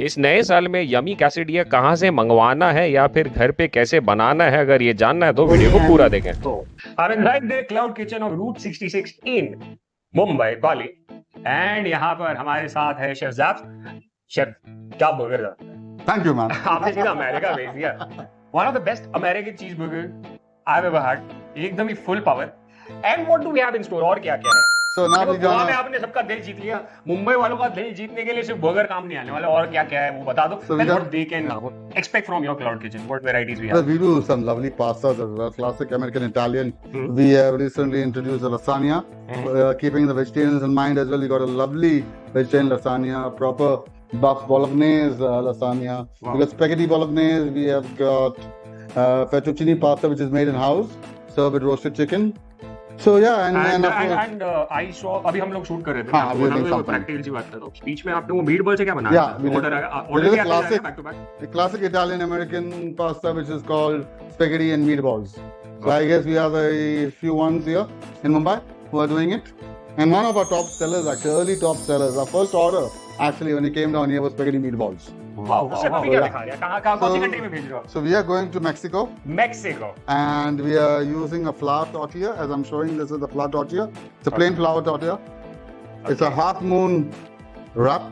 इस नए साल में यमी कैसेडिया कहाँ से मंगवाना है या फिर घर पे कैसे बनाना है, अगर ये जानना है तो वीडियो को पूरा देखें। I'm inside the cloud kitchen of Route 66 in Mumbai, Bali, and यहाँ पर हमारे साथ है शेफ ज़ैब्स। शेफ, क्या बर्गर था? Thank you, man. आपने सीधा अमेरिका भेज दिया। One of the best American cheeseburger I've ever had. एकदम ही full power. And what do we have in store? और क्या क्या है? So now we गोवा में gonna. आपने सबका दिल जीत लिया। मुंबई वालों का दिल जीतने के लिए सिर्फ बर्गर काम नहीं आने वाला, और क्या क्या है वो बता दो। So we And got- what they can expect from your cloud kitchen. What varieties we Well, have? we do some lovely pastas as well, classic American Italian. We have recently introduced a lasagna, keeping the vegetarians in mind as well. We got a lovely vegetarian lasagna, proper buff bolognese lasagna. Wow. We got spaghetti bolognese. We have got fettuccine pasta, which is made in house, served with roasted chicken. So yeah, and of course, And I saw, अभी हम लोग shoot कर रहे थे। हाँ, आपको we बता doing दो, something. practical सी बात करो। बीच में आपने वो मीट बॉल से क्या बनाया? Yeah, we did- Order we did a क्या classic- back to back? the classic Italian American pasta, which is called spaghetti and meatballs. So I guess we have a few ones here in Mumbai who are doing it. And one of our top sellers, actually early top sellers, our first order actually when he came down here was spaghetti meatballs. Wow, सिर्फ अभी क्या yeah. दिखा रहे हैं? कहाँ कौन सी country में भेज रहे हो? So we are going to Mexico Mexico. and we are using a flour tortilla. As I'm showing, this is the flour tortilla. It's a plain flour tortilla. It's a half moon wrap.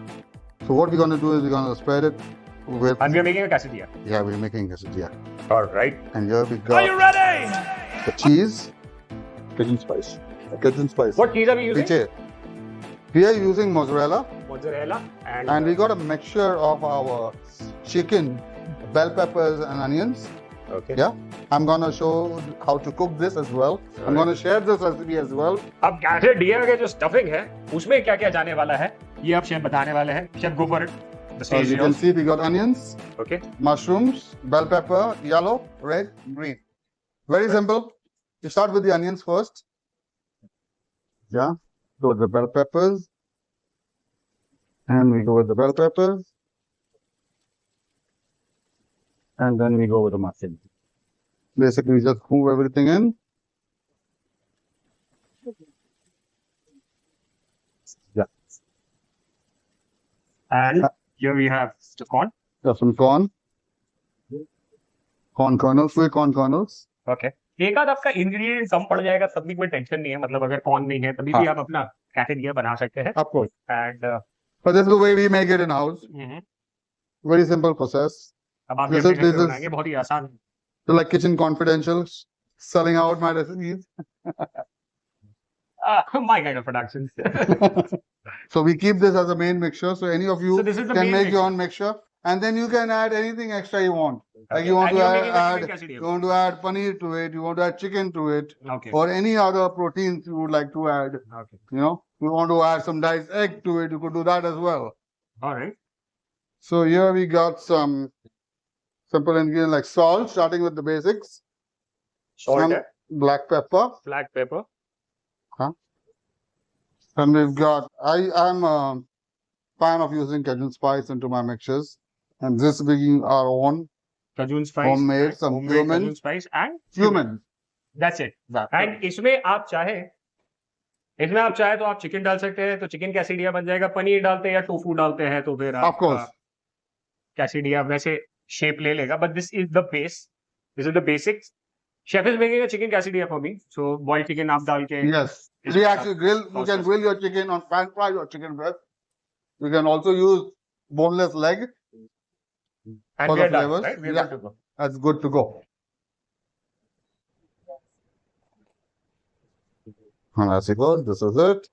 So what we're going to do is we're going to spread it with. And we are making a quesadilla. Yeah, we're making quesadilla. All right. And here we got ready? the cheese, Cajun spice. Cajun spice. What cheese are we using? Piche. We are using mozzarella, Mozzarella and we got a mixture of our chicken, bell peppers, and onions. Okay. Yeah, I'm gonna show how to cook this as well. I'm gonna share this recipe as well. अब quesadilla के जो stuffing है उसमें क्या क्या जाने वाला है ये अब शेफ बताने वाले हैं। Chef, go for it. The As stage you is can yours. see, we got onions, Okay. mushrooms, bell pepper, yellow, red, green. Very simple. You start with the onions first. Yeah. Go with the bell peppers. And we go with the bell peppers. And then we go with the mushrooms. Basically, we just move everything in. Yeah. And here we have the corn. Got some corn. Corn kernels, sweet corn kernels. Okay. एक आध आपका ingredient कम पड़ जाएगा तब भी कोई tension नहीं है, मतलब अगर कॉर्न नहीं है तभी भी हाँ. आप अपना कैसेडिया बना सकते हैं। Of course. And But this is the way we make it in house. Very simple process. अब आप This ये is- this is- बनाएंगे, बहुत ही आसान। So like Kitchen Confidential, selling out my recipes. My kind of production. So we keep this as a main mixture. So any of you So this is the can main make your mixture. own mixture, and then you can add anything extra you want. Like Okay. you want And to you're making a add, chicken quesadilla. you want to add paneer to it, you want to add chicken to it, Okay. or any other proteins you would like to add. Okay. You know, you want to add some diced egg to it, you could do that as well. All right. So here we got some simple ingredients like salt, starting with the basics. Salt Some है, black pepper. black pepper. And we've got, I'm a fan of using Cajun spice into my mixtures. And this being our own Cajun spice. homemade, and some homemade cumin. Cajun spice and Cumin. That's it. That. And इसमें आप चाहे तो आप chicken डाल सकते हैं, तो chicken quesadilla बन जाएगा। पनीर डालते हैं या टोफू डालते हैं तो फिर Of course. कैसेडिया वैसे शेप ले लेगा। But this is the base. This is the basics. Chef is making a chicken quesadilla for me. So boiled chicken आप डाल के Yes. We actually grill, you can grill your chicken on pan fry your chicken breast. You can also use boneless leg. and for we the are done, flavors. right? We are Yeah. good to go. That's good to go. And as you go, this is it.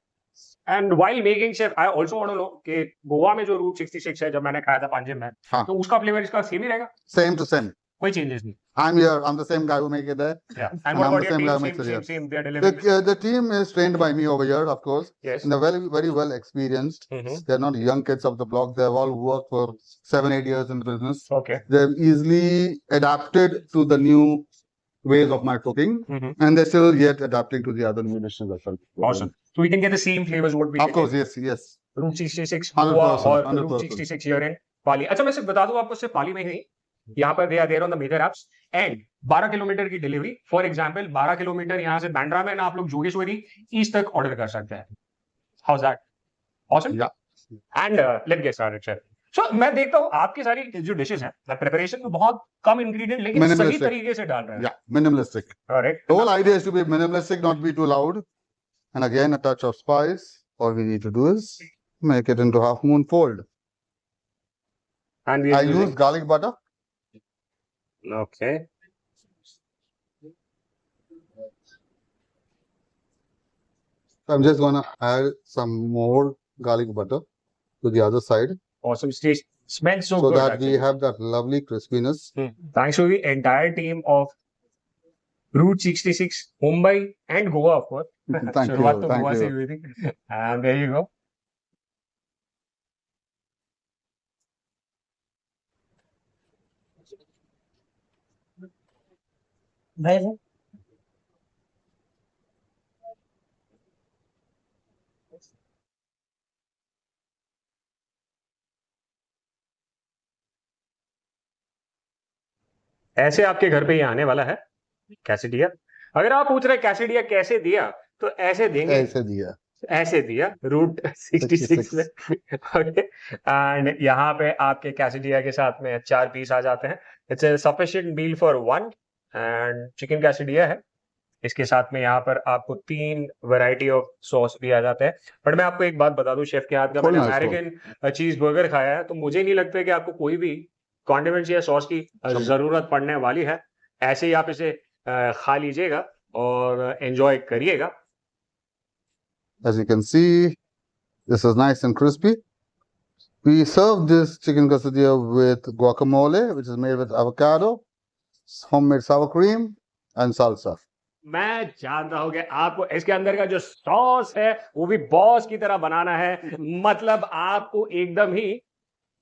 And while making chef, I also want to know कि गोवा में जो root 66 है जब मैंने खाया था पांजिम में, हाँ. तो उसका फ्लेवर इसका सेम ही रहेगा, Same to same. कोई चेंजेस नहीं। I'm here. I'm the same guy who make it there. Yeah. And And what I'm about the your same guy who team? makes it here. Same. They are delivering. The team is trained by me over here, of course. Yes. And they're very, very well experienced. They're not young kids of the block. They've all worked for 7-8 years in the business. Okay. They've easily adapted to the new ways of my cooking, and they're still yet adapting to the other new dishes as well. Awesome. So we can get the same flavors what we Of get course, in yes, yes. Route 66 100%, Goa और 100%. Route 66 here in पाली। अच्छा, मैं सिर्फ बता दूं आपको, सिर्फ पाली में ही नहीं, यहाँ पर they are there on the major apps and 12 kilometre की डिलीवरी। फॉर एग्जाम्पल 12 किलोमीटर यहाँ से बांद्रा में ना आप लोग जोगेश्वरी ईस्ट तक ऑर्डर कर सकते हैं। How is that? Awesome. Yeah. And let's get started, sir. सो मैं देखता हूँ आपकी सारी जो डिशेस हैं प्रिपरेशन में बहुत कम इंग्रेडिएंट लेकिन सही Minimalistic. तरीके से डाल रहे हैं. Yeah, minimalistic. Correct. The whole idea is to be minimalistic, not be too loud. And again, a touch of spice. All we need to do is make it into half moon fold. And we I are use using garlic butter. okay. I'm just gonna add some more garlic butter to the other side, Awesome. Smells so so good. that Actually. we have that lovely crispiness. Thanks to the entire team of Route 66, Mumbai and Goa, of course. Thank you, शुरुआत तो thank Goa से you. हुई थी. And there you go. ऐसे आपके घर पे ये आने वाला है कैसेडिया. अगर आप पूछ रहे कैसेडिया कैसे दिया तो ऐसे देंगे. ऐसे दिया रूट 66 में. ओके. एंड यहाँ पे आपके कैसेडिया के साथ में 4 पीस आ जाते हैं. It's a sufficient meal for 1 and chicken quesadilla है. इसके साथ में यहाँ पर आपको 3 वैरायटी ऑफ सॉस भी आ जाते हैं. बट मैं आपको एक बात बता दूं, शेफ के हाथ का मैंने अमेरिकन चीज बर्गर खाया है तो मुझे नहीं लगता कि आपको कोई भी कॉन्डिमेंट्स या सॉस की जरूरत पड़ने वाली है. ऐसे ही आप इसे खा लीजिएगा और एंजॉय करिएगा. As you can see, this is nice and crispy. We serve this chicken quesadilla with guacamole, which is made with avocado, homemade sour cream, and salsa. मैं जानता हूँ कि आपको इसके अंदर का जो सॉस है वो भी बॉस की तरह बनाना है. मतलब आपको एकदम ही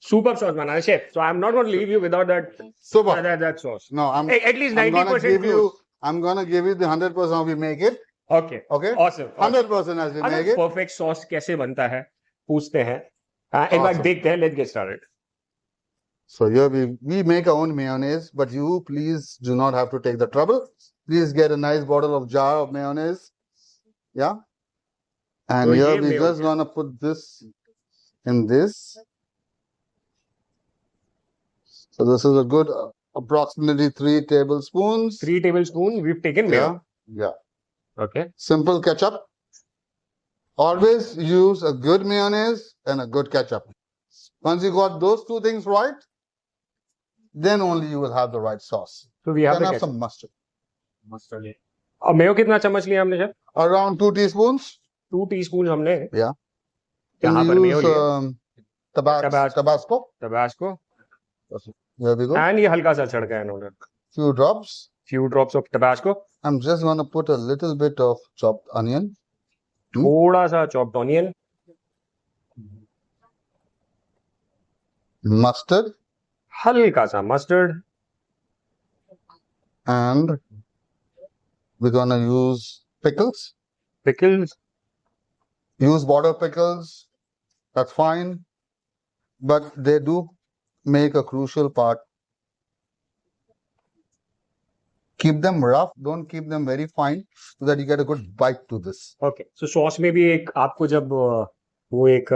सुपर सॉस बनाना है chef. So I'm not going to leave you without that sauce. No, at least 90%. I'm gonna give you the 100% how we make it. Okay. Okay. Awesome. 100% as we make it. Perfect sauce कैसे बनता है पूछते हैं. एक बार देखते हैं. Let's get started. So here we make our own mayonnaise, but you please do not have to take the trouble. Please get a nice bottle of jar of mayonnaise. Yeah. And So here we just gonna put this in this. So this is a good approximately 3 tablespoons. 3 tablespoons we've taken mayo. Yeah. Okay. Simple ketchup. Always use a good mayonnaise and a good ketchup. Once you got those 2 things right, then only you will have the right sauce. So we have some mustard. Mustard. और mayo कितना चम्मच लिया हमने sir? Around 2 teaspoons. 2 teaspoons हमने. Yeah. यहाँ पर mayo लिया. Tabasco. There we go. And ये हल्का सा छिड़का है इन्होंने. Few drops of Tabasco. I'm just going to put a little bit of chopped onion. थोड़ा सा chopped onion. Mustard. हल्का सा mustard. And we're going to use pickles. Use border pickles. That's fine. But they do make a crucial part. Keep them rough. Don't keep them very fine so that you get a good bite to this. Okay. So sauce में भी एक आपको जब वो एक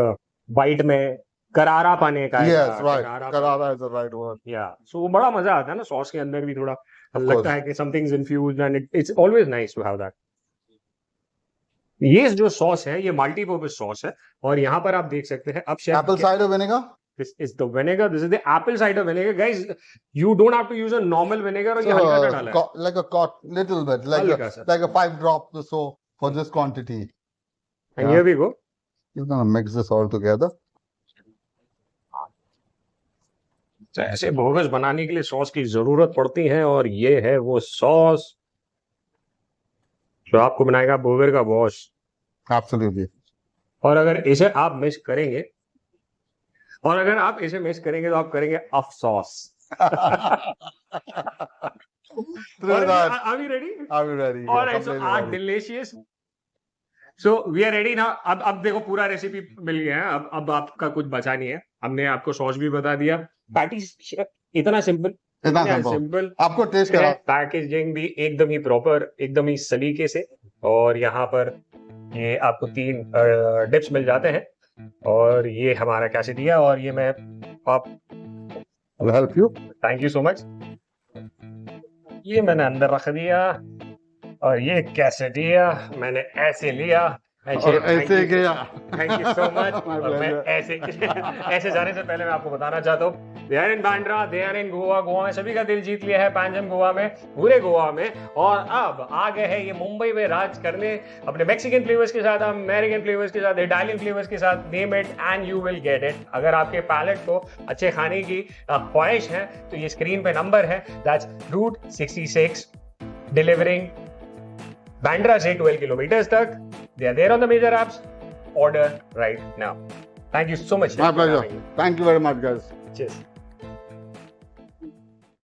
bite में करारा पाने का. Yes, right. Karara is the right word. Yeah. So वो बड़ा मजा आता है ना सॉस के अंदर भी थोड़ा लगता है कि something's infused and it's always nice to have that. ये जो सॉस है ये मल्टीपर्पज सॉस है और यहाँ पर आप देख सकते हैं. अब chef apple cider vinegar. This is the vinegar. This is the apple cider vinegar, guys. You don't have to use a normal vinegar. और ये हल्का सा डाला है. Like a little bit, like a 5 drops or so for this quantity. And here we go. You're gonna mix this all together. तो ऐसे bogus बनाने के लिए सॉस की जरूरत पड़ती है और ये है वो सॉस जो आपको बनाएगा बर्गर का बॉस. Absolutely. और अगर इसे आप मिस करेंगे तो आप करेंगे अफसोस. Are we ready? Are we ready? All right, so are delicious. So we are ready now. अब देखो पूरा रेसिपी मिल गया है. अब आपका कुछ बचा नहीं है. हमने आपको सॉस भी बता दिया. पैटीज इतना सिंपल. आपको टेस्ट करा. पैकेजिंग भी एकदम ही प्रॉपर, एकदम ही सलीके से. और यहाँ पर ये आपको 3 डिप्स मिल जाते हैं और ये हमारा कैसेडिया. और ये मैं आप I'll help you. Thank you so much. ये मैंने अंदर रख दिया और ये कैसेडिया मैंने ऐसे लिया। और ऐसे गया। Thank you so much. My और मैं pleasure. ऐसे जाने से पहले मैं आपको बताना चाहता हूँ, they are in Bandra, they are in Goa. Goa में सभी का दिल जीत लिया है पैंजम गोवा में, पूरे गोवा में। और अब आ गए हैं ये मुंबई में राज करने अपने मैक्सिकन फ्लेवर्स के साथ, अमेरिकन फ्लेवर्स के साथ, इटालियन फ्लेवर्स के साथ। Name it and you will get it. अगर आपके पैलेट को अच्छे खाने की ख्वाहिश है तो ये स्क्रीन पे नंबर है, दैट्स रूट 66, डिलीवरिंग बांद्रा से 12 किलोमीटर्स तक। They are there on the major apps. Order right now. Thank you so much. My pleasure. Thank you very much, guys. Cheers.